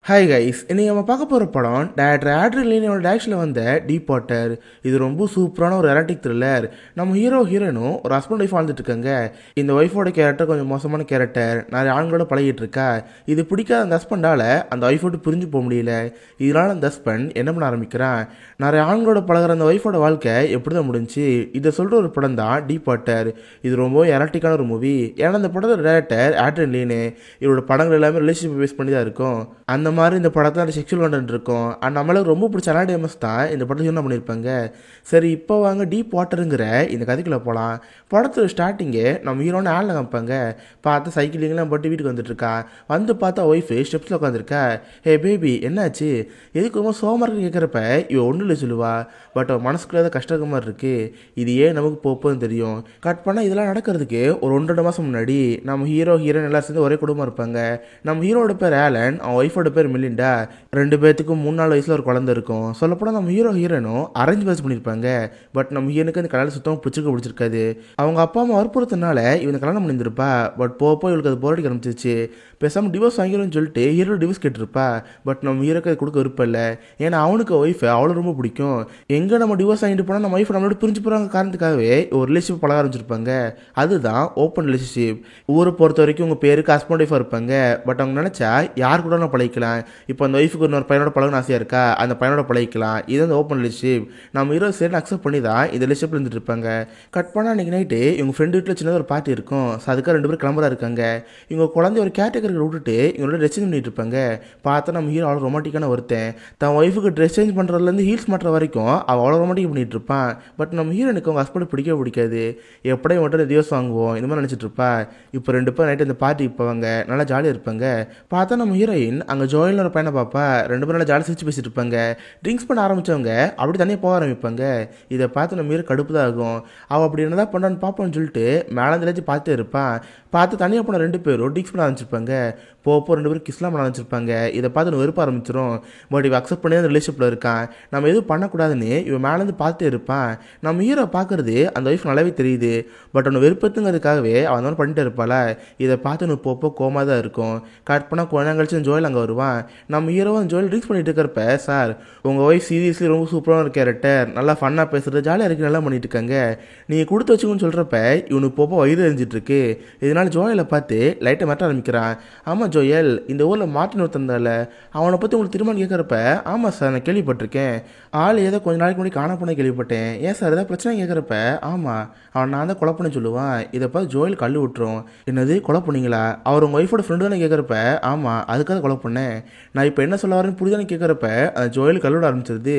Hi guys, இன்னைக்கு நம்ம பார்க்க போகிற படம் டேரக்டர் ஆட்ரியன் லீனோட டேரக்ஷனில் வந்த டீப் வாட்டர். இது ரொம்ப சூப்பரான ஒரு எராட்டிக் த்ரில்லர். நம்ம ஹீரோயினும் ஒரு ஹஸ்பண்ட் ஒய்ஃப் வாழ்ந்துட்டு இருக்காங்க. இந்த ஒய்ஃபோட கேரக்டர் கொஞ்சம் மோசமான கேரக்டர், நிறைய ஆண்களோட பழகிட்டு இருக்கா. இது பிடிக்காத அந்த ஹஸ்பண்டால் அந்த ஒய்ஃபோட்டு பிரிஞ்சு போக முடியல. இதனால அந்த ஹஸ்பண்ட் என்ன பண்ண ஆரம்பிக்கிறான், நிறைய ஆண்களோட பழகிற அந்த ஒய்ஃபோட வாழ்க்கை எப்படி தான் முடிஞ்சு இதை சொல்கிற ஒரு படம் தான் டீப் வாட்டர். இது ரொம்ப எராட்டிக்கான ஒரு மூவி. ஏன்னா அந்த படத்தோட டேரக்டர் ஆட்ரியன் லீனு. இவரோட படங்கள் எல்லாமே ரிலேஷன்ஷிப் பேஸ் பண்ணி தான் இருக்கும். அந்த மாதிரி இந்த படத்தில் செக்ஷுவல் கண்டென்ட் இருக்கும். அண்ட் நம்மளுக்கு ரொம்ப பிடிச்ச அனாடியமஸ் தான் இந்த படத்தை என்ன பண்ணியிருப்பாங்க. சரி, இப்போ வாங்க டீப் வாட்டருங்கிற இந்த கதைக்குள்ளே போகலாம். படத்தோட ஸ்டார்டிங்கே நம்ம ஹீரோன்னு ஆளில் காமிப்பாங்க. பார்த்து சைக்கிளிங்லாம் போட்டு வீட்டுக்கு வந்துட்டுருக்கா. வந்து பார்த்தா ஒய்ஃபு ஸ்டெப்ஸில் உட்காந்துருக்கா. ஹே பேபி, என்னாச்சு, எதுக்கு ரொம்ப சோமருக்கு கேட்குறப்ப இவன் ஒன்றும் இல்லை சொல்லுவா. பட் அவன் மனசுக்குள்ள ஏதாவது கஷ்டமாக மாதிரி இருக்குது. இது ஏன் நமக்கு போப்போன்னு தெரியும். கட் பண்ணால் இதெல்லாம் நடக்கிறதுக்கு ஒரு 1-2 மாதம் முன்னாடி நம்ம ஹீரோயின் எல்லாம் சேர்ந்து ஒரே குடும்பம் இருப்பாங்க. நம்ம ஹீரோட பேர் ஆலன், அவன் ஒய்ஃபோட பேர் மிலிண்டா. 2 பேர்த்துக்கும் 3-4 வயசில் ஒரு குழந்தை இருக்கும். சொல்லப்போனால் நம்ம ஹீரோயினும் அரேஞ்ச் மேரேஜ் பண்ணியிருப்பாங்க. பட் நம்ம ஹீரோனுக்கு அந்த கல்யாணம் சுத்தமாக பிடிச்சிருக்காது. அவங்க அப்பா அம்மா வற்புறுத்தினால இவன் கல்யாணம் பண்ணியிருந்திருப்பா. பட் போக இவளுக்கு அது போராடி ஆரம்பிச்சிச்சு. பேசாமல் டிவோர்ஸ் வாங்கிடும்னு சொல்லிட்டு ஹீரோ டிவோர்ஸ் கேட்டிருப்பா. பட் நம்ம ஹீரோக்கு அது கொடுக்க விருப்பம் இல்லை. ஏன்னா அவனுக்கு ஒய்ஃபை அவ்வளோ ரொம்ப பிடிக்கும். எங்கே நம்ம டிவோர்ஸ் வாங்கிட்டு போனால் நம்ம ஒய்ஃபை நம்மளோட பிரிஞ்சு போகிறாங்க காரணத்துக்காகவே ஒரு ரிலேஷன்ஷிப் பழக ஆரம்பிச்சிருப்பாங்க. அதுதான் ஓப்பன் ரிலேஷன்ஷிப். ஊரை பொறுத்த வரைக்கும் உங்கள் பேருக்கு ஹஸ்பண்ட் ஒய்ஃபாக இருப்பாங்க. பட் அவங்க நினச்சா யார் கூட நான் பழகிக்கலாம். இப்போ அந்த ஒய்ஃபுக்கு இன்னொரு பையனோட பழகணும் ஆசையாக இருக்கா, அந்த பையனோட பழகிக்கலாம். இது அந்த ஓப்பன் ரிலேஷன்ஷிப். நம்ம ஹீரோ சரி அக்செப்ட் பண்ணி தான் இந்த ரிலேஷன்ஷிப் இருந்துட்டு இருப்பாங்க. கட் பண்ணால் அன்றைக்கி நைட்டு இவங்க ஃப்ரெண்டு வீட்டில் சின்னதாக ஒரு பார்ட்டி இருக்கும். ஸோ அதுக்காக 2 பேர் கிளம்புறா இருக்காங்க. இவங்க குழந்தைய ஒரு கேட்டகரியில் விட்டுட்டு இவங்களோட ட்ரெஸ் சேஞ்ச் பண்ணிட்டு இருப்பாங்க. பார்த்தா நம்ம ஹீரோ அவ்வளோ ரொமாட்டிக்கான ஒருத்தன். தன் ஒய்ஃபுக்கு ட்ரெஸ் சேஞ்ச் பண்ணுறதுலேருந்து ஹீல்ஸ் மாட்டுற வரைக்கும் அவள் அவ்வளோ ரொமாட்டிக் பண்ணிட்டு இருப்பான். பட் நம்ம ஹீரோனுக்கு அவங்க ஹஸ்பண்ட் பிடிக்கவே பிடிக்காது. எப்படியும் மட்டும் டிவோர்ஸ் வாங்குவோம் இந்த மாதிரி நினச்சிட்டு இருப்பா. இப்போ 2 பேர் நைட்டு அந்த பார்ட்டிக்கு போவாங்க, நல்லா ஜாலியாக இருப்பாங்க. பார்த்தா நம்ம ஹீரோயின் அங்கே ஜோயல்னு ஒரு பையனை பார்ப்பா. 2 பேரும் நல்லா ஜாலியாக சிரிச்சு பேசிட்டு இருப்பாங்க. ட்ரிங்க்ஸ் பண்ண ஆரம்பித்தவங்க அப்படி தனியாக போக ஆரம்பிப்பாங்க. இதை பார்த்து நம்ம ஹீரோ கடுப்பு தான் ஆகும். அவள் அப்படி என்னதான் பண்ணுறான்னு பார்ப்போம்னு சொல்லிட்டு மேலேருந்து பார்த்துட்டே இருப்பான். பார்த்து தனியாக போன 2 பேரும் ட்ரிங்க்ஸ் பண்ண ஆரம்பிச்சிருப்பாங்க. போப்போ 2 பேரும் கிஸ்லாம் பண்ண ஆரம்பிச்சிருப்பாங்க. இதை பார்த்து வெறுப்ப ஆரம்பிச்சிடும். பட் இவன் அக்செப்ட் பண்ணி அந்த ரிலேஷன்ஷிப்பில் இருக்கான். நம்ம எதுவும் பண்ணக்கூடாதுன்னு இவன் மேலேருந்து பார்த்துட்டே இருப்பான். நம்ம ஹீரோ பார்க்குறது அந்த ஒய்ஃப் நல்லாவே தெரியுது. பட் அவனை வெறுப்பத்துங்கிறதுக்காகவே அவன் அந்த மாதிரி பண்ணிட்டு இருப்பாளா. இதை பார்த்து எனக்கு போப்போ கோமா தான் இருக்கும். கட் பண்ணால் கொஞ்ச நாள் கழிச்சு ஜோயல் அங்கே வருவான். நம்ம ஹீரோவும் ஜோயல் ட்ரிங்க்ஸ் பண்ணிட்டு இருக்கிறப்ப, சார் உங்கள் ஒய்ஃப் சீரியஸ்லி ரொம்ப சூப்பரான ஒரு கேரக்டர், நல்லா ஃபன்னாக பேசுகிறது, ஜாலியாக இருக்கு, நல்லா பண்ணிட்டு இருக்காங்க, நீங்கள் கொடுத்து வச்சுக்கோன்னு சொல்கிறப்ப இவனுக்கு போப்போ வயிறு எரிஞ்சிட்டு இருக்கு. இதனால ஜோயலை பார்த்து லைட்டாக மாட்ட ஆரம்பிக்கிறான். ஆமாம் ஜோயல், இந்த ஊரில் மார்ட்டின் ஒருத்தந்தால, அவனை பற்றி உங்களுக்கு திருமணம் கேட்குறப்ப, ஆமாம் சார் நான் கேள்விப்பட்டிருக்கேன், ஆள் ஏதோ கொஞ்ச நாளைக்கு முன்னாடி காண போன கேள்விப்பட்டேன், ஏன் சார் ஏதாவது பிரச்சனை கேட்குறப்ப, ஆமாம் அவன் நான் தான் கொலை பண்ண சொல்லுவான். இதை பார்த்து ஜோயல் கல்லு விட்டுரும். என்னது கொலை பண்ணீங்களா, அவர் உங்கள் ஒய்ஃபோட ஃப்ரெண்டு தானே கேட்குறப்ப, ஆமாம் அதுக்காக கொலை பண்ணேன், நான் இப்போ என்ன சொல்ல வரேன்னு புரிதானே கேட்குறப்ப அந்த ஜோயல் கல்லோட ஆரம்பிச்சிருது.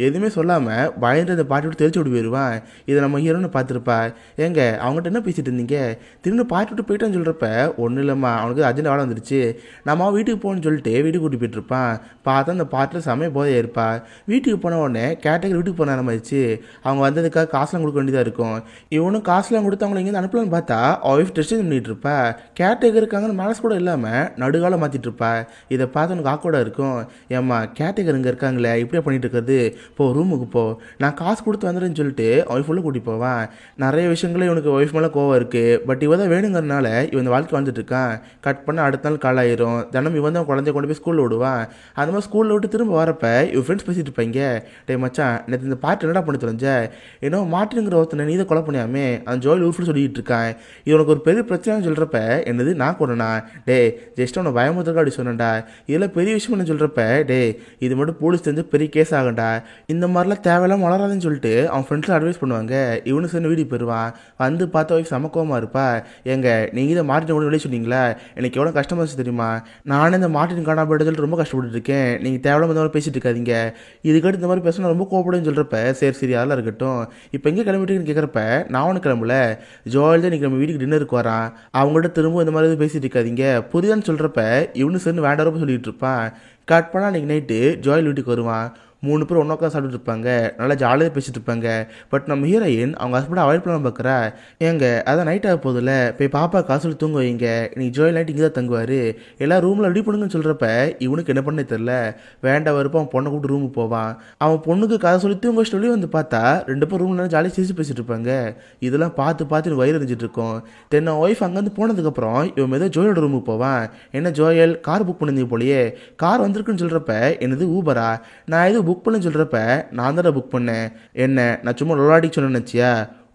எதுவுமே சொல்லாமல் பயந்து அந்த பாட்டி விட்டு தெரிச்சு விட்டு போயிடுவான். இதை நம்ம ஹீரோன்னு பார்த்துருப்பா. ஏங்க அவங்ககிட்ட என்ன பேசிட்டு இருந்தீங்க, திரும்ப பாட்டி விட்டு போயிட்டான்னு சொல்கிறப்ப, ஒன்றும் இல்லைம்மா அவனுக்கு அர்ஜென்ட் வேலை வந்துருச்சு, நம்ம வீட்டுக்கு போகணும்னு சொல்லிட்டு வீட்டுக்கு கூட்டி போயிட்டு இருப்பான். பார்த்தா அந்த பாட்டில் சமய போதையாக இருப்பா. வீட்டுக்கு போன உடனே கேட்டகரி வீட்டுக்கு போன ஆரம்பிச்சு. அவங்க வந்ததுக்காக காசுலாம் கொடுக்க வேண்டியதாக இருக்கும். இவனும் காசுலாம் கொடுத்து அவங்களை இங்கேருந்து அனுப்பலான்னு பார்த்தா ஒய்ஃப் ட்ரெஸ் பண்ணிட்டு இருப்பா. கேட்டகரி இருக்காங்கன்னு மேனஸ் கூட இல்லாமல் நடுகாலம் மாற்றிட்டு இருப்பா. இதை பார்த்து உனக்கு ஆக்கோட இருக்கும். ஏம்மா கேட்டகரி இங்கே இருக்காங்களே இப்படியே பண்ணிட்டு இருக்கிறது, போ ரூமுக்கு போ, நான் காசு கொடுத்து வந்துடுன்னு சொல்லிட்டு ஒய்ஃப் உள்ள கூட்டி போவான். நிறைய விஷயங்களே இவனுக்கு ஒய்ஃப் மேலே கோவம் இருக்குது. பட் இவன் தான் வேணுங்கிறனால இவன் வாழ்க்கை வந்துட்டு இருக்கான். கட் பண்ண அடுத்த நாள் காலாயிரும். தினம் இவன் தான் குழந்தைய கொண்டு போய் ஸ்கூலில் விடுவான். அந்த மாதிரி ஸ்கூலில் விட்டு திரும்ப வரப்ப இவன் ஃப்ரெண்ட்ஸ் பேசிட்டு இருப்பாங்க. டே மச்சான், நேற்று இந்த பாட்டு என்னடா பண்ணி தொலைஞ்ச, ஏன்னோ மாட்டுங்கிற ஒருத்தனை நீ தான் கொலை பண்ணியாமே அந்த ஜோயில் ஊர்ஃபுல் சொல்லிட்டு இருக்கான். இது உனக்கு ஒரு பெரிய பிரச்சனைன்னு சொல்கிறப்ப, என்னது நான் கொண்டனா, டே ஜஸ்ட் அவனை பயமுறுத்துக்கா அப்படி சொன்னேன்டா, இதெல்லாம் பெரிய விஷயம் என்ன சொல்கிறப்ப, டே இது மட்டும் போலீஸ் தெரிஞ்சு பெரிய கேஸ் ஆகண்டா, இந்த மாதிரிலாம் தேவையில்லாம வளராதுன்னு சொல்லிட்டு அவன் ஃப்ரெண்ட்ஸில் அட்வைஸ் பண்ணுவாங்க. இவனு சேர்ந்து வீட்டுக்கு போயிடுவான். வந்து பார்த்த ஒய்ஃப் சமக்கமாக இருப்பா. எங்க நீங்கள் இதை மாட்டின கூட வெளியே சொன்னீங்களா, எனக்கு எவ்வளோ கஷ்டமாக இருந்துச்சு தெரியுமா, நானே இந்த மாட்டின் காணா போய்ட்டு சொல்லிட்டு ரொம்ப கஷ்டப்பட்டு இருக்கேன், நீங்கள் தேவையில்லாம இந்த மாதிரி பேசிட்டு இருக்காதீங்க, இதுக்கடுத்து இந்த மாதிரி பேசணும் ரொம்ப கோபப்படுன்னு சொல்கிறப்ப, சரி சரி அதெல்லாம் இருக்கட்டும், இப்போ எங்கே கிளம்பிட்டுன்னு கேட்குறப்ப, நான் ஒன்று கிளம்பல, ஜோயல் தான் இன்றைக்கி நம்ம வீட்டுக்கு டின்னருக்கு வரான், அவங்கள்ட்ட திரும்ப இந்த மாதிரி பேசிட்டு இருக்காதீங்க புரியுதான்னு சொல்கிறப்ப, இவனு சேர்ந்து வேண்டாம் சொல்லிட்டு இருப்பான். கட் பண்ணால் அன்றைக்கி நைட்டு ஜோயல் வீட்டுக்கு வருவான். 3 பேர் ஒன்றா உட்காந்து சாப்பிட்டு இருப்பாங்க, நல்லா ஜாலியாக பேசிட்டு இருப்பாங்க. பட் நம்ம ஹீரோயின் அவங்க ஹஸ்பண்டை அவாய்ட் பண்ண பார்க்குறா. ஏங்க அதான் நைட் ஆக போதில்ல, போய் பாப்பா காசு தூங்க வைங்க, இன்னைக்கு ஜோயல் நைட் இங்கே தான் தங்குவார், எல்லா ரூமில் ரெடி பண்ணுங்கன்னு சொல்கிறப்ப இவனுக்கு என்ன பண்ணே தெரில. வேண்டாம் வரப்போ அவன் பொண்ணை கூப்பிட்டு ரூமுக்கு போவான். அவன் பொண்ணுக்கு கதை சொல்லி தூங்க சொல்லி வந்து பார்த்தா 2 பேர் ரூமில் ஜாலியாக சிரிச்சு பேசிட்டு இருப்பாங்க. இதெல்லாம் பார்த்து பார்த்து வயிறு எரிஞ்சிட்டு இருக்கும். தென் ஒய்ஃப் அங்கேருந்து போனதுக்கப்புறம் இவன் ஏதோ ஜோயலோட ரூமுக்கு போவான். என்ன ஜோயல் கார் புக் பண்ணிருந்தீங்க போலியே, கார் வந்திருக்குன்னு சொல்கிறப்ப என்னது ஊபரா, நான் எதுவும் புக் பண்ணு சொல்கிறப்ப நான் தான் புக் பண்ணேன், என்ன நான் சும்மா லொலாடிக்கு சொன்னேன்னு நினச்சியா,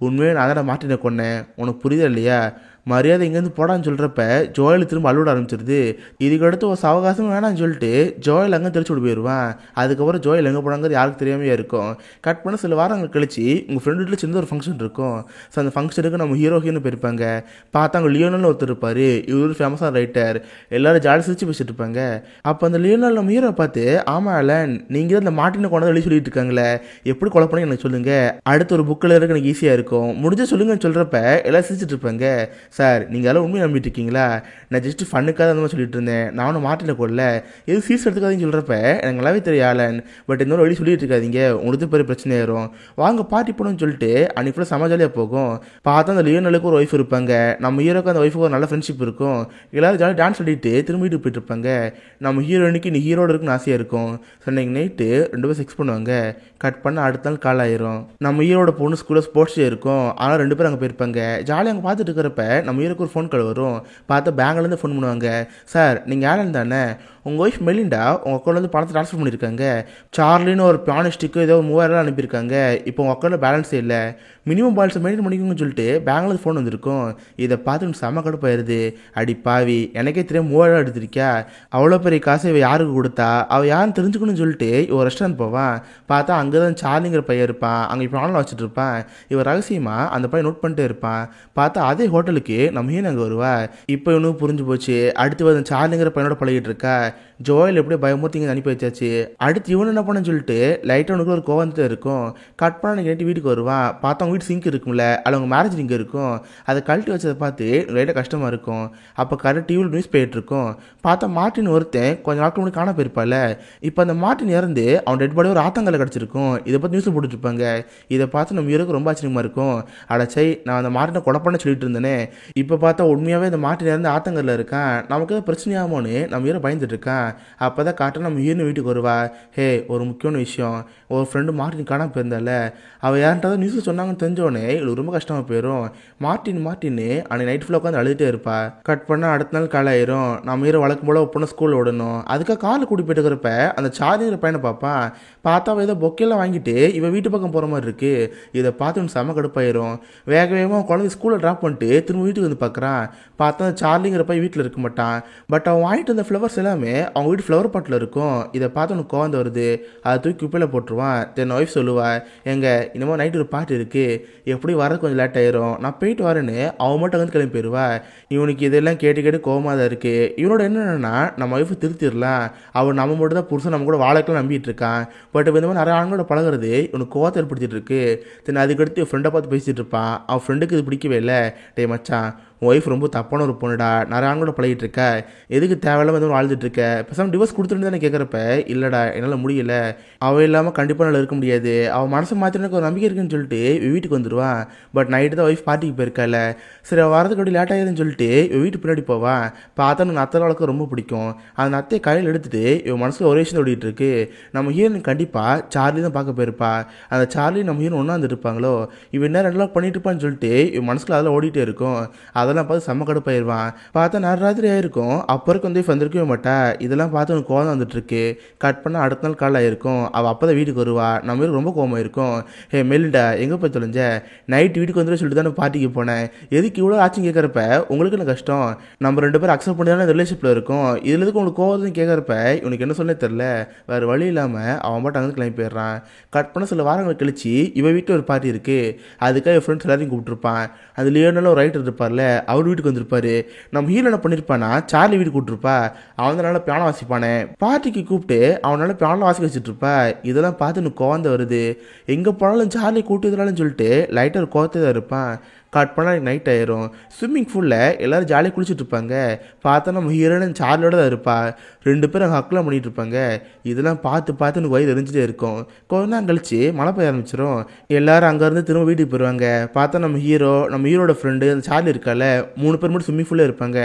உண்மையே நான் தான் மாட்டின கொன்னேன், உனக்கு புரியுதா இல்லையா, மரியாதை இங்கேருந்து போடான்னு சொல்கிறப்ப ஜோயல் திரும்ப அழுவிட ஆரம்பிச்சிருது. இதுக்கடுத்து ஒரு சவகாசம் வேணான்னு சொல்லிட்டு ஜோயல் அங்கே தெரிச்சு விட்டு போயிடுவான். அதுக்கப்புறம் ஜோயல் எங்கே போனாங்கிறது யாருக்கு தெரியாமையே இருக்கும். கட் பண்ண சில வாரங்கள் கழிச்சு உங்கள் ஃப்ரெண்டு வீட்டில் சின்ன ஒரு ஃபங்க்ஷன் இருக்கும். ஸோ அந்த ஃபங்க்ஷனுக்கு நம்ம ஹீரோன்னு போயிருப்பாங்க. பார்த்தா அங்கே லியோனல்னு ஒருத்தர் இருப்பார். இவர் ஃபேமஸான ரைட்டர். எல்லாரும் ஜாலி சிரிச்சு பேசிட்டு இருப்பாங்க. அப்போ அந்த லியோனல் நம்ம ஹீரோ பார்த்து, ஆமாம் அலன் நீங்கள் தான் அந்த மாட்டினை கொண்டாந்து வெளியே சொல்லிட்டு இருக்காங்களே, எப்படி கொலை பண்ணி எனக்கு சொல்லுங்கள், அடுத்த ஒரு புக்கில் இருக்க எனக்கு ஈஸியாக இருக்கும், முடிஞ்ச சொல்லுங்கன்னு சொல்கிறப்ப எல்லாம் சிரிச்சிட்டு இருப்பாங்க. சார் நீங்கள் எல்லாம் உண்மையை நம்பிட்டு இருக்கீங்களா, நான் ஜஸ்ட் ஃபண்ணுக்காக அந்த மாதிரி சொல்லிட்டு இருந்தேன், நானும் மாட்டில் கொள்ள எது சீஸ் எடுத்துக்காதீங்கன்னு சொல்கிறப்ப எனக்கு நல்லாவே தெரியும் ஆலன், பட் இன்னொரு வழி சொல்லிட்டு இருக்காதீங்க, உங்களுக்கு பெரிய பிரச்சனை ஆயிரும், வாங்க பார்ட்டி போகணும்னு சொல்லிட்டு அன்றைக்கி ஃபுல்லாக சமாஜாலியாக போகும். பார்த்தா அந்த லியோனலுக்கு ஒரு ஒய்ஃப் இருப்பாங்க. நம்ம ஹீரோக்கு அந்த ஒய்ஃபுக்கு ஒரு நல்ல ஃப்ரெண்ட்ஷிப் இருக்கும். எல்லாரும் ஜாலியாக டான்ஸ் ஆடிட்டு திரும்ப வீட்டுக்கு போயிட்டு இருப்பாங்க. நம்ம ஹீரோயினுக்கு நீ ஹீரோட இருக்குன்னு ஆசையாக இருக்கும். ஸோ அன்றைக்கி நைட்டு 2 பேரும் செக்ஸ் பண்ணுவாங்க. கட் பண்ண அடுத்த நாள் கால் ஆயிரும். நம்ம ஹீரோட பொண்ணு ஸ்கூலில் ஸ்போர்ட்ஸ் டே இருக்கும். ஆனால் 2 பேரும் அங்கே போயிருப்பாங்க. ஜாலியாக அங்கே பார்த்துட்டு இருக்கிறப்ப நம்ம ஹீரோக்கு ஒரு ஃபோன் கால் வரும். பார்த்தா பேங்க்லேருந்து ஃபோன் பண்ணுவாங்க. சார் நீங்கள் ஆலன் தானே, உங்கள் ஒய்ஃப் மெலிண்டா உங்கள் அக்கௌண்ட்லேருந்து பணத்தை ட்ரான்ஸ்ஃபர் பண்ணியிருக்காங்க, சார்லின்னு ஒரு பியானிஸ்ட்டுக்கு ஏதோ 3000 அனுப்பியிருக்காங்க, இப்போ உங்கள் அக்கௌண்ட்டில் பேலன்ஸே இல்லை, மினிமம் பேலன்ஸை மெயின்டைன் பண்ணிக்கோங்கன்னு சொல்லிட்டு பேங்க்லேருந்து ஃபோன் வந்திருக்கும். இதை பார்த்து எனக்கு செம கடுப்பாயிருது. அடி பாவி, எனக்கே தெரியும் 3000 எடுத்திருக்கியா, அவ்வளோ பெரிய காசை இவ யாருக்கு கொடுத்தா, அவள் யாருன்னு தெரிஞ்சுக்கணும்னு சொல்லிட்டு ஒரு ரெஸ்டாரண்ட் போவான். பார்த்தா அங்கே தான் சார்லிங்கிற பையன் இருப்பான். அங்கே இப்போ ஆன்லைன் வச்சுட்டு இருப்பான். இவன் ரகசியமாக அந்த பையன் நோட் பண்ணிட்டே இருப்பான். பார்த்தா அதே ஹோட்டலுக்கு நம்ம ஏன் அங்கே வருவா. இப்போ இவனுக்கு புரிஞ்சு போச்சு. அடுத்து வந்து சார்லிங்கிற பையனோட பழகிட்டு இருக்கா. ஜோயல் எப்படியோ பயமுறுத்தி இங்கே அனுப்பி வச்சாச்சு. அடுத்து இவனு என்ன பண்ணு சொல்லிட்டு லைட்டாக உனக்கு ஒரு கோவத்தை இருக்கும். கட் பண்ண அன்றைக்கி நைட்டு வீட்டுக்கு வருவான். பார்த்தா அவங்க வீட்டு சிங்க் இருக்கும்ல, அதில் அவங்க மேரேஜ் ரிங் இருக்கும். அதை கழட்டி வச்சதை பார்த்து லைட்டாக கஷ்டமாக இருக்கும். அப்போ கரெக்ட் டிவியில் நியூஸ் போயிட்டுருக்கும். பார்த்தா மார்ட்டின் ஒருத்தன் கொஞ்சம் நாட்கள் முன்னாடி காண போயிருப்பாள். இப்போ அந்த மார்ட்டின் இறந்து அவன் டெட் பாடி ஒரு ஆத்தங்கல்ல கிடச்சிருக்கும். இதை பற்றி நியூஸில் போட்டுருப்பாங்க. இதை பார்த்து நம்ம ஹீரோக்கு ரொம்ப ஆச்சரியமாக இருக்கும். அடச்சை, நான் அந்த மார்ட்டினை கொலை பண்ண சொல்லிட்டு இருந்தேனே, இப்போ பார்த்தா உண்மையாகவே அந்த மார்ட்டின் இறந்து ஆத்தங்கல்ல இருக்கான், நமக்கு ஏதாவது பிரச்சனையாகுமோன்னு நம்ம ஹீரோ பயந்துட்டு இருக்கான். அப்போ தான் காட்ட நம்ம ஹீரோயின் வீட்டுக்கு வருவா. ஹே, ஒரு முக்கியமான விஷயம், ஒரு ஃப்ரெண்டு மார்ட்டின் காணாமல் போயிருந்தால, அவள் யார்கிட்ட நியூஸில் சொன்னாங்கன்னு தெரிஞ்சோடனே இவளுக்கு ரொம்ப கஷ்டமாக போயிடும். மார்ட்டின் அன்னைக்கு நைட் ஃபுல்லாக உட்காந்து அழுதுகிட்டே இருப்பா. கட் பண்ணால் அடுத்த நாள் காலாயிரும். நம்ம ஹீரோ வழக்கம் போல் பொண்ணு ஸ்கூலில் விடணும். அதுக்காக காரில் கூட்டி போயிட்டு இருக்கிறப்ப அந்த சார்லிங்கிற பையனை பார்ப்பான். பார்த்தா அவள் ஏதோ பொக்கையெல்லாம் வாங்கிட்டு இவன் வீட்டு பக்கம் போகிற மாதிரி இருக்குது. இதை பார்த்து இவன் செம கடுப்பாயிரும். வேக வேகமாக குழந்தை ஸ்கூலில் ட்ராப் பண்ணிட்டு திரும்ப வீட்டுக்கு வந்து பார்க்குறான். பார்த்தா அந்த சார்லிங்கிற பையன் வீட்டில் இருக்க மாட்டான். பட் அவன் வாங்கிட்டு வந்த ஃப்ளவர்ஸ் எல்லாமே அவங்க வீட்டு ஃப்ளவர் பாட்டில் இருக்கும். இதை பார்த்து உனக்கு கோவந்து வருது. அதை தூக்கி குப்பையில் போட்டுருவான். தென் ஒய்ஃப் சொல்லுவா, எங்க இன்னமும் நைட்டு ஒரு பாட்டு இருக்குது, எப்படி வரது கொஞ்சம் லேட் ஆயிரும், நான் போயிட்டு வரேன்னு அவன் மட்டும் வந்து கிளம்பி போயிடுவா. இவனுக்கு இதெல்லாம் கேட்டு கேட்டு கோவமாக தான் இருக்குது. இவனோட என்னென்னா நம்ம ஒய்ஃபை திருத்திடலாம், அவன் நம்ம மட்டும் தான் புருஷன் நம்ம கூட வாழைக்கெல்லாம் நம்பிட்டு இருக்கான். பட் இந்த மாதிரி நிறைய ஆண்களோட பழகிறது இவனுக்கு கோவத்தை ஏற்படுத்திட்டு இருக்கு. தென் அதுக்கடுத்து ஃப்ரெண்டை பார்த்து பேசிகிட்டு இருப்பான். அவன் ஃப்ரெண்டுக்கு இது பிடிக்கவே இல்லை. டே மச்சான், ஒய்ஃப் ரொம்ப தப்பான ஒரு பொண்ணுடா, நிறைய ஆண்களோட பழகிட்டு இருக்க, எதுக்கு தேவையில்லாமல் வந்து வாழ்ந்துட்டு இருக்க, பேசாமல் டிவோர்ஸ் கொடுத்துட்டு தானே கேட்குறப்ப, இல்லைடா என்னால் முடியல, அவள் இல்லாமல் கண்டிப்பாக என்னால் இருக்க முடியாது, அவள் மனசை மாற்றினக்கு ஒரு நம்பிக்கை இருக்குன்னு சொல்லிட்டு வீட்டுக்கு வந்துடுவான். பட் நைட்டு தான் ஒய்ஃப் பார்ட்டிக்கு போயிருக்கால, சரி அவள் வரதுக்கு அப்படி லேட் ஆகிடுன்னு சொல்லிட்டு இவன் வீட்டு பின்னாடி போவான். பார்த்தா எனக்கு அத்தை வழக்கம் ரொம்ப பிடிக்கும். அந்த அத்தையை கையில் எடுத்துட்டு இவன் மனசில் ஒரே விஷயம் ஓடிட்டு இருக்கு. நம்ம ஹீரோயின் கண்டிப்பாக சார்லி தான் பார்க்க போயிருப்பா. அந்த சார்லி நம்ம ஹீரோயின் ஒன்றா வந்துருப்பாங்களோ, இவன் என்ன 2 நாள் பண்ணிட்டு இருப்பான்னு சொல்லிட்டு இவன் மனசில் அதெல்லாம் ஓடிட்டே இருக்கும். அதெல்லாம் பார்த்து செம்ம கடுப்பாயிருவான். பார்த்தா நேர ராத்திரி ஆயிருக்கும். அப்பருக்கு வந்து வந்திருக்கவே மாட்டா. இதெல்லாம் பார்த்து உனக்கு கோவம் வந்துட்டு இருக்கு. கட் பண்ண அடுத்த நாள் காலையில் ஆயிருக்கும். அவள் அப்போ தான் வீட்டுக்கு வருவா. நம்ம ரொம்ப கோவமாக இருக்கும். ஹே மெலிண்டா, எங்கே போய் தொலைஞ்ச, நைட் வீட்டுக்கு வந்துட்டு சொல்லிட்டு தான் பார்ட்டிக்கு போனேன், எதுக்கு இவ்வளோ ஆச்சுன்னு கேட்குறப்ப உங்களுக்கு என்ன கஷ்டம், நம்ம 2 பேரும் அக்செப்ட் பண்ணி தானே ரிலேஷன்ஷிப்பில் இருக்கும், இதில் எதுக்கு உங்களுக்கு கோவம்னு கேட்குறப்ப இவனுக்கு என்ன சொல்ல தெரில. வேறு வழி இல்லாமல் அவன் மட்டும் அங்கே கிளம்பி போயிடுறான். கட் பண்ண சில வாரங்கள் கழிச்சு இவன் வீட்டில் ஒரு பார்ட்டி இருக்குது. அதுக்காக என் ஃப்ரெண்ட்ஸ் எல்லாரையும் கூப்பிட்டுருப்பான். அது லியோனால ஒரு ரைட்டர் இருப்பார்ல, அவர் வீட்டுக்கு வந்திருப்பாரு. நம்ம ஹீரோ என்ன பண்ணியிருப்பானா, சார்லி வீட்டுக்கு கூப்பிட்டுருப்பா. அவனால பியானோ வாசிப்பானே, பார்ட்டிக்கு கூப்பிட்டு அவனால பியானோ வாசிக்க வச்சுட்டு இருப்பா. இதெல்லாம் பார்த்து எனக்கு கோவந்த வருது. எங்கே போனாலும் சார்லி கூப்பிட்டு இதனாலும் சொல்லிட்டு லைட்டாக ஒரு கோவத்தை தான் இருப்பான். கட் பண்ணால் நைட் ஆயிரும். ஸ்விம்மிங் பூலில் எல்லோரும் ஜாலியாக குளிச்சுட்டு இருப்பாங்க. பார்த்தா நம்ம ஹீரோயின் சார்லியோட தான் இருப்பா. 2 பேரும் அங்கே ஹக்லாம் பண்ணிட்டு இருப்பாங்க. இதெல்லாம் பார்த்து பார்த்து எனக்கு வயிறு எரிஞ்சிட்டே இருக்கும். கொஞ்ச நேரம் கழிச்சு மழை பெய்ய ஆரம்பிச்சிடும். எல்லாரும் அங்கேருந்து திரும்ப வீட்டுக்கு போயிடுவாங்க. பார்த்தா நம்ம ஹீரோட ஃப்ரெண்டு அந்த சார்லி இருக்கால 3 பேர் மட்டும் ஸ்விம்மிங் பூலில் இருப்பாங்க.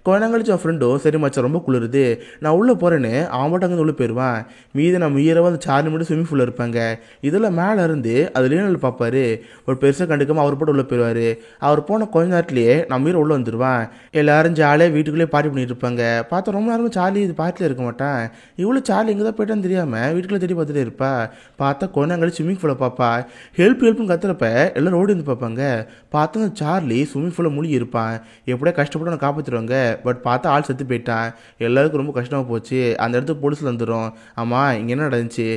கொஞ்ச நேரம் கழிச்சு அவன் ஃப்ரெண்டும் சரி மச்சான் ரொம்ப குளிருது நான் உள்ளே போகிறேன்னு அவன் மட்டும் அங்கே உள்ளே போயிடுவான். மீது நம்ம ஹீரோவை அந்த சார்லி மட்டும் ஸ்விம்மிங் பூலில் இருப்பாங்க. இதெல்லாம் மேலே இருந்து அது லியோனல் பார்ப்பாரு. ஒரு பெருசாக கண்டுக்காமல் அவர் போட்டு உள்ளே போயிடுவார். அவர் போன கொஞ்ச நேரத்துலேயே நம்ம ஹீரோ உள்ளே வந்துடுவான். எல்லாரும் ஜாலியாக வீட்டுக்குள்ளேயே பார்ட்டி பண்ணிட்டு இருப்பாங்க. பார்த்தா ரொம்ப நேரமும் சார்லி இது பார்ட்டில் இருக்க மாட்டான். இவ்வளோ சார்லி எங்கே தான் போயிட்டான்னு தெரியாமல் வீட்டுக்குள்ளே தேடி பார்த்துட்டே இருப்பா. பார்த்தா கொஞ்ச நேரம் கழிச்சு ஸ்விம்மிங் பூலை பார்ப்பா. ஹெல்ப்னு கத்துறப்ப எல்லோரும் ஓடி வந்து பார்ப்பாங்க. பார்த்தா அந்த சார்லி ஸ்விம்மிங் பூலில் மூழ்கி இருப்பான். எப்படியே கஷ்டப்பட்டு அவனை காப்பாற்றுருவாங்க. பட் பார்த்தா ஆள் செத்து போயிட்டான். எல்லாருக்கும் ரொம்ப கஷ்டமாக போச்சு. அந்த இடத்துக்கு போலீஸில் வந்துடும். ஆமாம் இங்கே என்ன நடந்துச்சு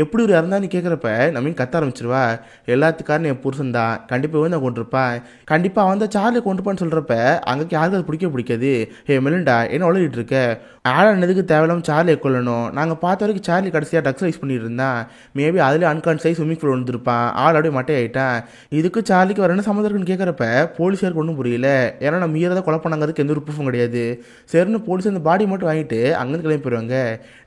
எப்படி ஒரு இறந்தான்னு கேட்குறப்ப நம்ம கத்த ஆரம்பிச்சிருவா. எல்லாத்துக்காரன் என் புருஷன் தான் கண்டிப்பாக வந்து நான் கொண்டிருப்பான். கண்டிப்பாக அவன் தான் சார்லி கொண்டுப்பான்னு சொல்கிறப்ப அங்கே யாருக்கு அது பிடிக்காது. ஹே மெலிண்டா என்ன உளறிட்டு இருக்க ஆளன் எதுக்கு தேவையில்லாமல் சார்லியை கொள்ளணும். நாங்கள் பார்த்த வரைக்கும் சார்லி கடைசியாக ட்ரக்ஸ் யூஸ் பண்ணிட்டு இருந்தான். மேபி அதில் அன்கான்ஷியஸ் ஸ்விம்மிங் பூல் வந்துருப்பான். ஆள் அப்படியே மட்டை ஆகிட்டான். இதுக்கு சார்லிக்கு வர என்ன சம்மந்தம் இருக்குன்னு கேட்குறப்ப போலீஸாருக்கு ஒன்றும் புரியல. ஏன்னா நம்ம மீறதை கொலை பண்ணாங்கிறதுக்கு எந்த ஒரு ப்ரூஃபும் கிடையாது. சரின்னு போலீஸ் அந்த பாடி மட்டும் வாங்கிட்டு அங்கேருந்து கிளம்பி போயிடுவாங்க.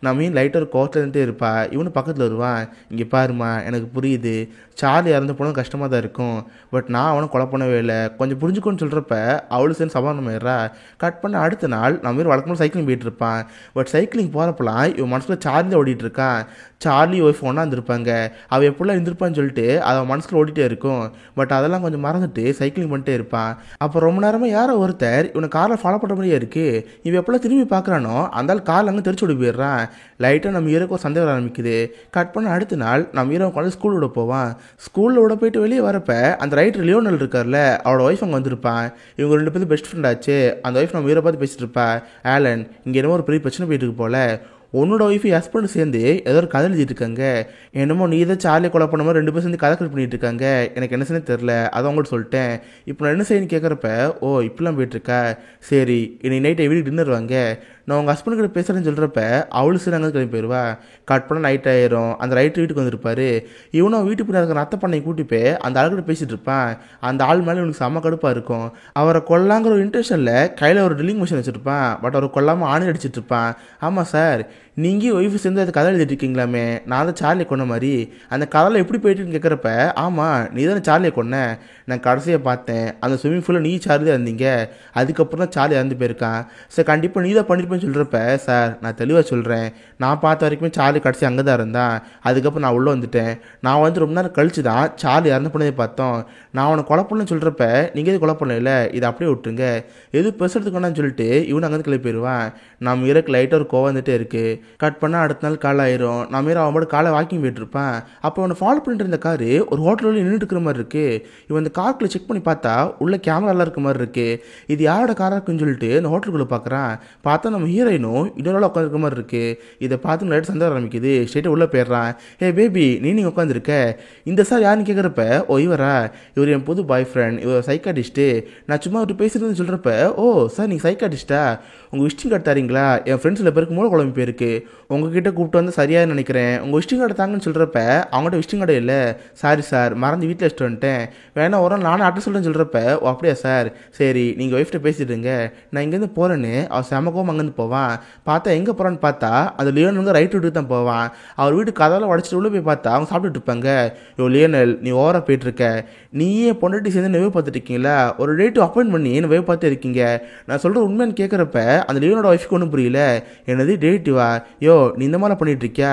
நம்ம மீன் லைட்டாக ஒரு கோர்ட்டில் இருந்துட்டு இருப்பா. இவனு பக்கத்தில் வருவான். இங்கே பாருமா எனக்கு புரியுது சார்லி இறந்து போனது கஷ்டமாக தான் இருக்கும். பட் நான் அவனை கொலை பண்ணவே இல்லை கொஞ்சம் புரிஞ்சுக்கோன்னு சொல்கிறப்ப அவளு சேர்ந்து சமாதானம் ஆயிடுறா. கட் பண்ண அடுத்த நாள் நம்ம மீன் வழக்கமாக சைக்கிளிங் போயிட்டு இருப்பான். பட் சைக்கிளிங் போகிறப்பெல்லாம் இவன் மனசுக்குள்ள சார்லி ஓடிட்டு இருக்கான். சார்லி ஒய்ஃப் ஒன்றா இருந்திருப்பாங்க. அவள் எப்படிலாம் இருந்திருப்பான்னு சொல்லிட்டு அவன் மனசுக்குள்ள ஓடிட்டே இருக்கும். பட் அதெல்லாம் கொஞ்சம் மறந்துட்டு சைக்கிளிங் பண்ணிட்டே இருப்பான். அப்போ ரொம்ப நேரமாக யாரோ ஒருத்தர் இவனை காரில் ஃபாலோ பண்ணுற மாதிரியே இருக்குது. இவன் எப்படிலாம் திரும்பி பார்க்குறானோ அந்த காரில் அங்கே தெரிச்சு ஓடி போயிடுறான். லைட்டாக நம்ம ஹீரோக்கு ஒரு சந்தேகம் ஆரம்பிக்குது. கட் பண்ண அடுத்த நாள் நம்ம ஹீரோ குழந்தை ஸ்கூல் விட போவான். ஸ்கூலில் விட போயிட்டு வெளியே வரப்ப அந்த ரைட்டர் லியோனல் இருக்கார்ல அவளோட ஒய்ஃப் அங்கே வந்திருப்பான். இவங்க 2 பேரும் பெஸ்ட் ஃப்ரெண்ட் ஆச்சு. அந்த ஒய்ஃப் நம்ம ஹீரோ பார்த்து பேசிட்டு இருப்பா. ஆலன் இங்கே என்னமோ ஒரு பெரிய பிரச்சனை போயிட்டு இருக்கு போல உன்னோட ஒய்ஃபு ஹஸ்பண்ட் சேர்ந்து ஏதோ ஒரு கதை எழுதிட்டு இருக்காங்க. என்னமோ நீ தான் சார்லியை கொலை பண்ண மாதிரி 2 பேரும் சேர்ந்து கதை கட் பண்ணிட்டு இருக்காங்க. எனக்கு என்ன செய்யணும் தெரில அதை அவங்கள்ட்ட சொல்லிட்டேன். இப்போ நான் என்ன செய்யணும்னு கேட்குறப்ப ஓ இப்படிலாம் போயிட்டுருக்கா சரி இன்னைக்கு நைட்டை வீட்டுக்கு டின்னர் வாங்க நான் உங்கள் ஹஸ்பண்ட் கிட்ட பேசுகிறேன்னு சொல்கிறப்ப அவளு சரி அங்கே கிளம்பி போயிடுவா. கட் பண்ண நைட் ஆயிரும். அந்த ரைட்டு வீட்டுக்கு வந்துருப்பாரு. இவனும் வீட்டுக்கு பின்னாடி இருக்கிற அத்தை பண்ணை கூட்டி போய் அந்த ஆள்கிட்ட பேசிகிட்டு இருப்பான். அந்த ஆள் மேலே இவனுக்கு செம்ம கடுப்பாக இருக்கும். அவரை கொல்லாங்கிற ஒரு இன்டென்ஷனில் கையில் ஒரு ட்ரில்லிங் மிஷின் வச்சுருப்பான். பட் அவரை கொல்லாமல் ஆணி அடிச்சிட்டு இருப்பான். ஆமாம் சார் நீங்கள் ஒய்ஃபு சேர்ந்து அது கதை எழுதிட்டு இருக்கீங்களாமே நான் தான் சார்லியை கொன்ன மாதிரி அந்த கதையில் எப்படி போயிட்டுன்னு கேட்குறப்ப ஆமாம் நீ தானே சார்லியை கொன்ன நான் கடைசியை பார்த்தேன் அந்த ஸ்விம்மிங் பூலில் நீ சார்லி தான் இருந்தீங்க அதுக்கப்புறம் தான் சார்லி இறந்து போயிருக்கான் சார் கண்டிப்பாக நீ தான் பண்ணியிருப்பேன்னு சொல்கிறப்ப சார் நான் தெளிவாக சொல்கிறேன் நான் பார்த்த வரைக்குமே சார்லி கடைசி அங்கே தான் இருந்தான் அதுக்கப்புறம் நான் உள்ளே வந்துட்டேன் நான் வந்து ரொம்ப நேரம் கழிச்சு தான் சார்லி இறந்து போனதை பார்த்தோம் நான் அவனை கொலை பண்ணலன்னு சொல்கிறப்ப நீங்கள் எது கொலை பண்ணல இதை அப்படியே விட்டுருங்க எது பேசுறதுக்கு வேணான்னு சொல்லிட்டு இவனு அங்கேருந்து கிளம்பி போயிடுவான் நம்ம இறக்கு லைட்டாக ஒரு கோவம் வந்துட்டே இருக்குது கட் பண்ணால் அடுத்த நாள் காலை ஆயிரும் நம்ம அவன் மட்டும் காலை வாக்கிங் போயிட்டுருப்பான் அப்போ அவனை ஃபாலோ பண்ணிட்டு இருந்த காரு ஒரு ஹோட்டலில் நின்றுட்டு இருக்கிற மாதிரி இருக்குது இவன் இந்த காருக்குள்ளே செக் பண்ணி பார்த்தா உள்ள கேமராலாம் இருக்க மாதிரி இருக்குது இது யாரோட காராக இருக்குன்னு சொல்லிட்டு இந்த ஹோட்டலுக்குள்ளே பார்க்குறான் பார்த்தா நம்ம ஹீரோயினும் இன்னொரு உட்காந்துருக்க மாதிரி இருக்குது இதை பார்த்து லைட் சந்தேகம் ஆரம்பிக்குது ஸ்ட்ரெயிட்டாக உள்ளே போயிடுறான் ஏ பேபி நீங்கள் உட்காந்துருக்க இந்த சார் யாருன்னு கேட்குறப்ப ஓ இவரா இவர் என் புது பாய் ஃப்ரெண்ட் இவர் சைக்காட்டிஸ்ட்டு நான் சும்மா அவர்கிட்ட பேசுகிறதுன்னு சொல்கிறப்ப ஓ சார் நீங்கள் சைக்காட்டிஸ்டா உங்கள் விசிட்டிங் கார்டு தரீங்களா என் ஃப்ரெண்ட்ஸ் சில பேருக்கு மூளை குழம்பு போயிருக்கு உங்ககிட்ட கூப்பிட்டு வந்து சரியாக நினைக்கிறேன் உங்கள் விசிட்டிங் கார்டு தாங்கன்னு சொல்கிறப்ப அவங்கள்ட்ட விசிட்டிங் கார்டு இல்லை சாரி சார் மறந்து வீட்டில் வச்சுட்டு வந்துட்டேன் வேணா ஒரு நாள் நானும் அட்ரஸ் சொல்கிறேன்னு சொல்கிறப்ப ஓ அப்படியா சார் சரி நீங்கள் ஒய்ஃப்ட்ட பேசிட்டுருங்க நான் இங்கேருந்து போகிறேன்னு அவன் செமக்கவும் அங்கேருந்து போவான் பார்த்தா எங்கே போகிறான்னு பார்த்தா அந்த லியோனல் வந்து ரைட் வீட்டுக்கு தான் போவான் அவர் வீட்டுக்கு கதெல்லாம் உடச்சிட்டு உள்ளே போய் பார்த்தா அவங்க சாப்பிட்டுட்டு இருப்பாங்க யோ லியோனல் நீ ஓவராக போயிட்டுருக்க நீயே பொண்டாட்டி சேர்ந்து வேவு பார்த்துட்டு இருக்கீங்களா ஒரு டேட்டு அப்பாயின்ட் பண்ணி என்ன வேவு பார்த்து இருக்கீங்க நான் சொல்கிற உண்மைன்னு கேட்குறப்ப அந்த லியோனோட ஒய்ஃப்க்கு ஒன்றும் புரியல என்னது டேட்டிவா யோ நீ இந்த மாதிரிலாம் பண்ணிட்டு இருக்கியா